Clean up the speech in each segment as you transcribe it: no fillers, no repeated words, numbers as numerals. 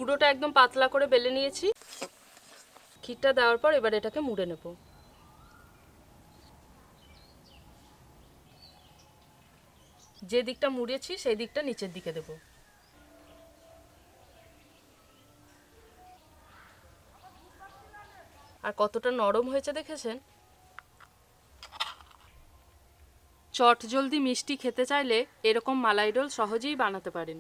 পুরোটা একদম পাতলা করে বেলে নিয়েছি। ক্ষীরটা দেওয়ার পর এবার এটাকে মুড়ে নেব। যে দিকটা মুড়েছি সেই দিকটা নিচের দিকে দেব। আর কতটা নরম হয়েছে দেখেছেন। চটজলদি মিষ্টি খেতে চাইলে এরকম মালাই রোল সহজেই বানাতে পারেন।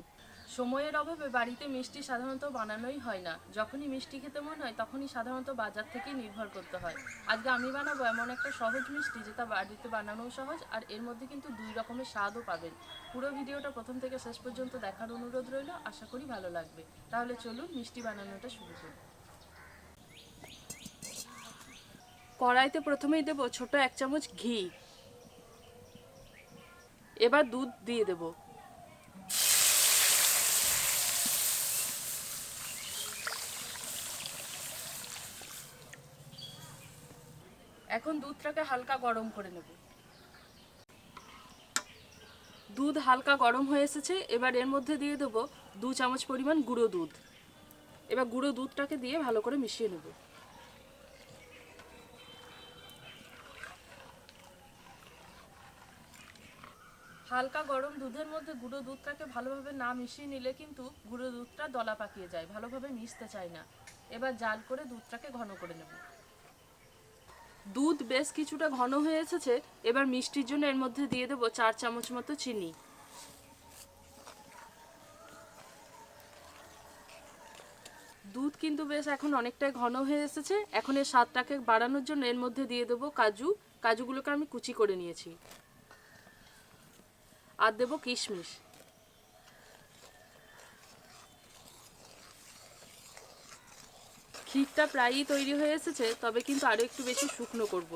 সময়ের অভাবে বাড়িতে মিষ্টি সাধারণত বানানোই হয় না। যখনই মিষ্টি খেতে মন হয় তখনই সাধারণত বাজার থেকেই নির্ভর করতে হয়। আজকে আমি বানাবো এমন একটা সহজ মিষ্টি যেটা বাড়িতে বানানোও সহজ, আর এর মধ্যে কিন্তু 2 রকমের স্বাদও পাবেন। পুরো ভিডিওটা প্রথম থেকে শেষ পর্যন্ত দেখার অনুরোধ রইল, আশা করি ভালো লাগবে। তাহলে চলুন মিষ্টি বানানোটা শুরু করি। কড়াইতে প্রথমেই দেব ছোট 1 চামচ ঘি। এবার দুধ দিয়ে দেব। এখন দুধটাকে হালকা গরম করে নেব। দুধ হালকা গরম হয়ে এসেছে, এবার এর মধ্যে দিয়ে দেব 2 চামচ পরিমাণ গুঁড়ো দুধ। এবার গুঁড়ো দুধটাকে দিয়ে ভালো করে মিশিয়ে নেব। হালকা গরম দুধের মধ্যে গুঁড়ো দুধটাকে ভালোভাবে না মিশিয়ে নিলে কিন্তু গুঁড়ো দুধটা দলা পাকিয়ে যায়, ভালোভাবে মিশতে চায় না। এবার জাল করে দুধটাকে ঘন করে নেব। দুধ বেশ কিছুটা ঘন হয়ে এসেছে, এবার মিষ্টির জন্য এর মধ্যে দিয়ে দেব 4 চামচ মতো চিনি। দুধ কিন্তু বেশ এখন অনেকটাই ঘন হয়ে এসেছে। এখন এর স্বাদটাকে বাড়ানোর জন্য এর মধ্যে দিয়ে দেব কাজু। কাজুগুলোকে আমি কুচি করে নিয়েছি। আর দেব কিশমিশ। ক্ষীরটা প্রায়ই তৈরি হয়ে এসেছে, তবে কিন্তু আরো একটু বেশি শুকনো করব।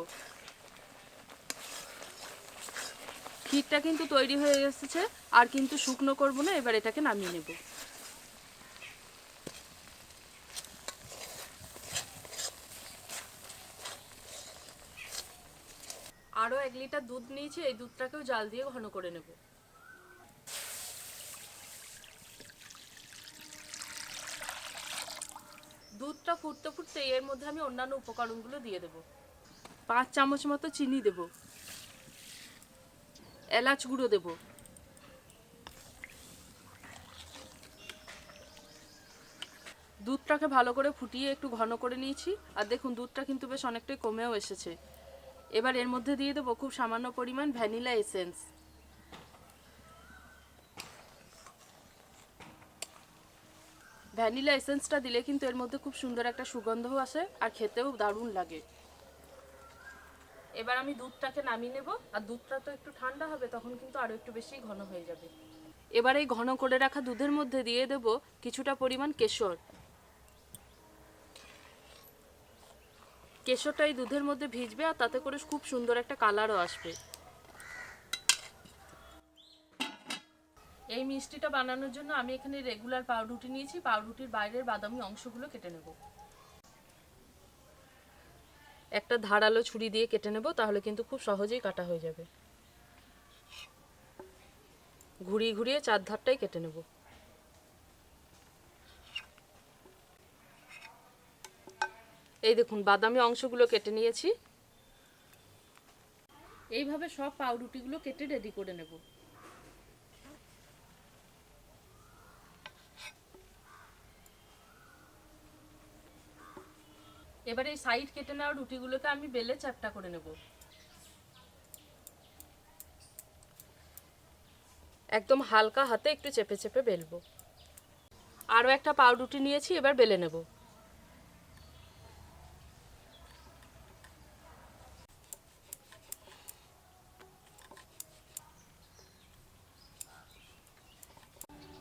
ক্ষীরটা কিন্তু তৈরি হয়ে এসেছে, আর কিন্তু শুকনো করব না। এবার এটাকে নামিয়ে নেব। আরো 1 লিটার দুধ নিয়েছি, এই দুধটাকেও জাল দিয়ে ঘন করে নেব। দুধটা ফুটতে ফুটতে এর মধ্যে আমি অন্যান্য উপকরণগুলো দিয়ে দেব। 5 চামচ মতো চিনি দেব। এলাচ গুঁড়ো দেব। দুধটাকে ভালো করে ফুটিয়ে একটু ঘন করে নিয়েছি, আর দেখুন দুধটা কিন্তু বেশ অনেকটাই কমেও এসেছে। এবার এর মধ্যে দিয়ে দেবো খুব সামান্য পরিমাণ ভ্যানিলা এসেন্স। ভ্যানিলা এসেন্সটা দিলে কিন্তু এর মধ্যে খুব সুন্দর একটা সুগন্ধও আসে, আর খেতেও দারুণ লাগে। এবার আমি দুধটাকে নামিয়ে নেব, আর দুধটা তো একটু ঠান্ডা হবে, তখন কিন্তু আরো একটু বেশি ঘন হয়ে যাবে। এবার এই ঘন করে রাখা দুধের মধ্যে দিয়ে দেব কিছুটা পরিমাণ কেশর। কেশরটা এই দুধের মধ্যে ভিজবে, আর তাতে করে খুব সুন্দর একটা কালারও আসবে। এই মিষ্টিটা বানানোর জন্য আমি এখানে রেগুলার পাউরুটি নিয়েছি। পাউরুটির বাইরের বাদামি অংশগুলো কেটে নেব। একটা ধারালো ছুরি দিয়ে কেটে নেব, তাহলে কিন্তু খুব সহজেই কাটা হয়ে যাবে। ঘুরিয়ে ঘুরিয়ে 4 ধারটাই কেটে নেব। এই দেখুন বাদামি অংশগুলো কেটে নিয়েছি। এইভাবে সব পাউরুটিগুলো কেটে রেডি করে নেব। এবার এই সাইড কেটে নেওয়া রুটিগুলোকে আমি বেলে চ্যাপ্টা করে নেব। একদম হালকা হাতে একটু চেপে চেপে বেলবো। আরও একটা পাউরুটি নিয়েছি, এবার বেলে নেব।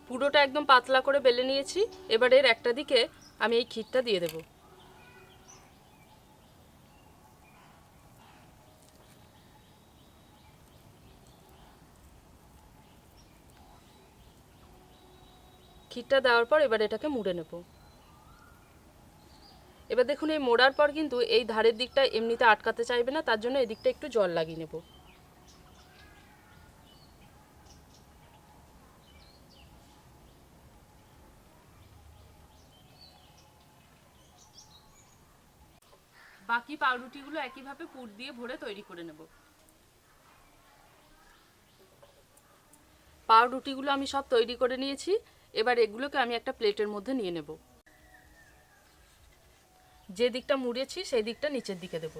পুরোটা একদম পাতলা করে বেলে নিয়েছি। এবার এর একটা দিকে আমি এই ক্ষীরটা দিয়ে দেব। ক্ষীরটা দেওয়ার পর এবার এটাকে মুড়ে নেব। এবার দেখুন এই মোড়ার পর কিন্তু এই ধারের দিকটা এমনিতে আটকাতে চাইবে না, তার জন্য এই দিকটা একটু জল লাগিয়ে নেব। বাকি পাউরুটিগুলো একইভাবে পুর দিয়ে ভরে তৈরি করে নেব। পাউরুটিগুলো আমি সব তৈরি করে নিয়েছি। এবার এগুলোকে আমি একটা প্লেটের মধ্যে নিয়ে নেব। যে দিকটা মুড়েছি সেই দিকটা নিচের দিকে দেব।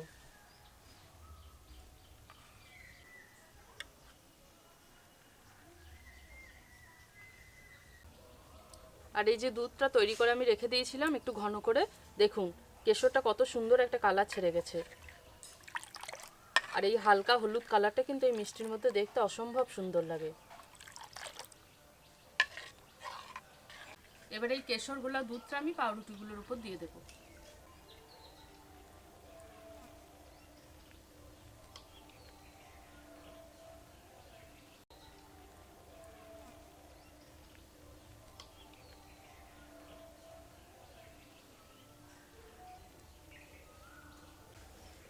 আর এই যে দুধটা তৈরি করে আমি রেখে দিয়েছিলাম একটু ঘন করে, দেখুন কেশরটা কত সুন্দর একটা কালার ছেড়ে গেছে। আর এই হালকা হলুদ কালারটা কিন্তু এই মিষ্টির মধ্যে দেখতে অসম্ভব সুন্দর লাগে। এবার এই কেশর গোলা দুধটা আমি পাউরুটিগুলোর উপর দিয়ে দেব।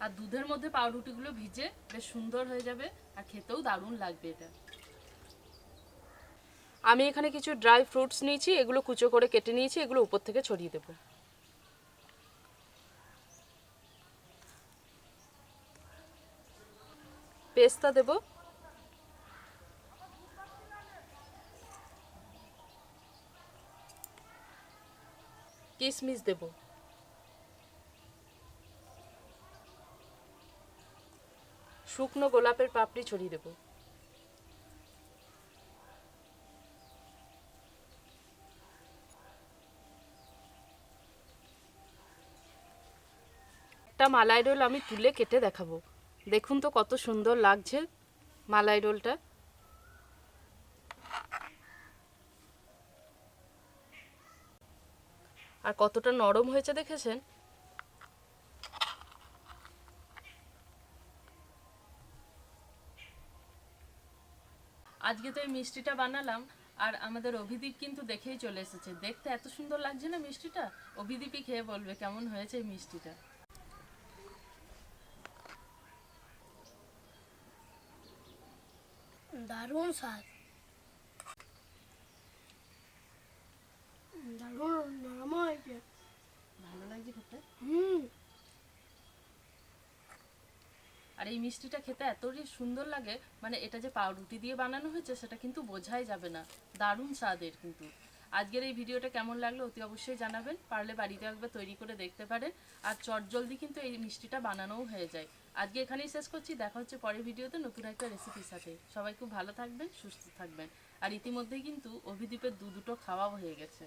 আর দুধের মধ্যে পাউরুটিগুলো ভিজে বেশ সুন্দর হয়ে যাবে আর খেতেও দারুণ লাগবে এটা। আমি এখানে কিছু ড্রাই ফ্রুটস নিয়েছি, এগুলো কুচো করে কেটে নিয়েছি, এগুলো উপর থেকে ছড়িয়ে দেব। পেস্তা দেব, কিশমিশ দেব, শুকনো গোলাপের পাপড়ি ছড়িয়ে দেব, একটা মালাই রোল আমি তুলে কেটে দেখাবো। দেখুন তো কত সুন্দর লাগছে মালাই রোলটা। আর কতটা নরম হয়েছে দেখেছেন। আজকে তো এই মিষ্টিটা বানালাম আর আমাদের অভিদীপ কিন্তু দেখেই চলে এসেছে। দেখতে এত সুন্দর লাগছে না মিষ্টিটা, অভিদীপই খেয়ে বলবে কেমন হয়েছে এই মিষ্টিটা। দারুণ স্বাদ, দারুণ নরম হয়েছে, ভালো লাগছে খেতে। আর এই মিষ্টিটা খেতে এতই সুন্দর লাগে, মানে এটা যে পাউরুটি দিয়ে বানানো হয়েছে সেটা কিন্তু বোঝাই যাবে না, দারুণ স্বাদের। কিন্তু আজকের এই ভিডিওটা কেমন লাগলো অতি অবশ্যই জানাবেন, পারলে বাড়িতে একবার তৈরি করে দেখতে পারেন। আর চটজলদি কিন্তু এই মিষ্টিটা বানানোও হয়ে যায়। আজকে এখানেই শেষ করছি, দেখা হচ্ছে পরের ভিডিওতে নতুন একটা রেসিপির সাথে। সবাই খুব ভালো থাকবেন, সুস্থ থাকবেন। আর ইতিমধ্যেই কিন্তু অভিদীপের দুটো খাওয়াও হয়ে গেছে।